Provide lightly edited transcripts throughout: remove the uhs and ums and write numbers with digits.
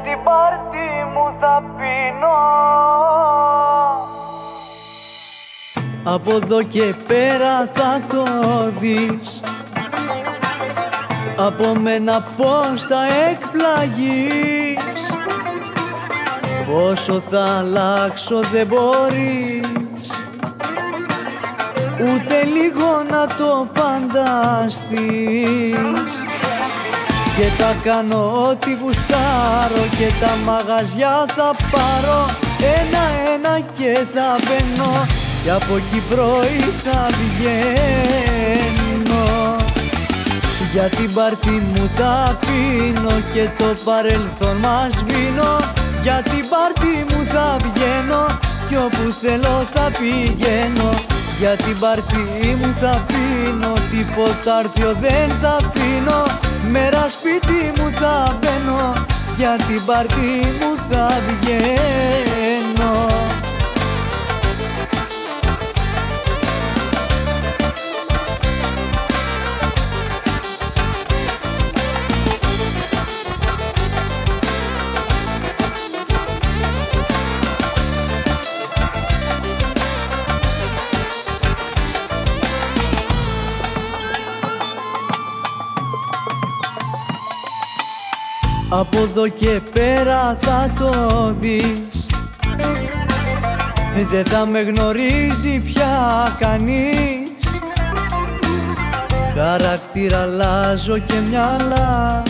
την πάρτι μου θα πίνω. Από εδώ και πέρα θα το δεις, από μένα πως θα εκπλαγείς. Πόσο θα αλλάξω δεν μπορείς ούτε λίγο να το φανταστείς. Και θα κάνω ό,τι γουστάρω και τα μαγαζιά θα πάρω ένα-ένα και θα μπαίνω κι από εκεί πρωί θα βγαίνω. Για την πάρτι μου θα πίνω και το παρελθόν μας σβήνω. Για την πάρτι μου θα βγαίνω κι όπου θέλω θα πηγαίνω. Για την πάρτι μου θα πίνω, τίποτα άρθιο δεν θα αφήνω. Μέρα σπίτι μου θα μπαίνω, για την πάρτι μου θα βγαίνω. Από εδώ και πέρα θα το δεις, δεν θα με γνωρίζει πια κανείς. Χαρακτήρα αλλάζω και μυαλά,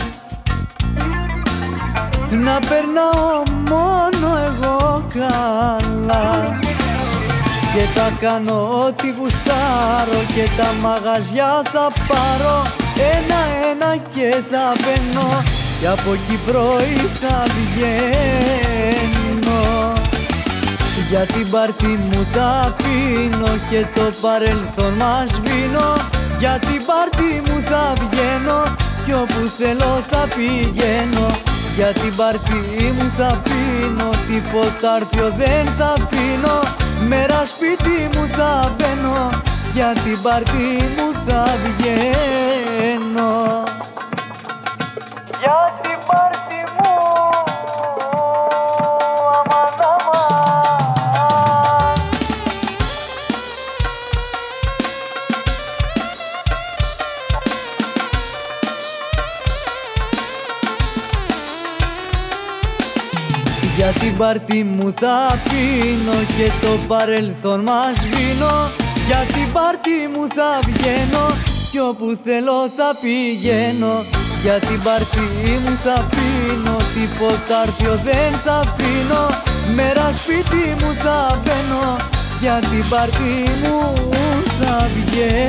να περνάω μόνο εγώ καλά. Και θα κάνω ό,τι γουστάρω και τα μαγαζιά θα πάρω ένα-ένα και θα μπαίνω κι από εκεί πρωί θα βγαίνω. Για την πάρτι μου θα πίνω και το παρελθόν μας σβήνω. Για την πάρτι μου θα βγαίνω κι όπου θέλω θα πηγαίνω. Για την πάρτι μου θα πίνω, τίποτα άρθιο δεν θα αφήνω. Μέρα σπίτι μου θα μπαίνω, για την πάρτι μου θα βγαίνω. Για την πάρτι μου, αμάν αμάν. Για την πάρτι μου θα πίνω και το παρελθόν μας σβήνω. Για την πάρτι μου θα βγαίνω κι όπου θέλω θα πηγαίνω. Για την πάρτι μου θα πίνω, τίποτα άρθιο δεν θα αφήνω. Μέρα σπίτι μου θα μπαίνω, για την πάρτι μου θα βγαίνω.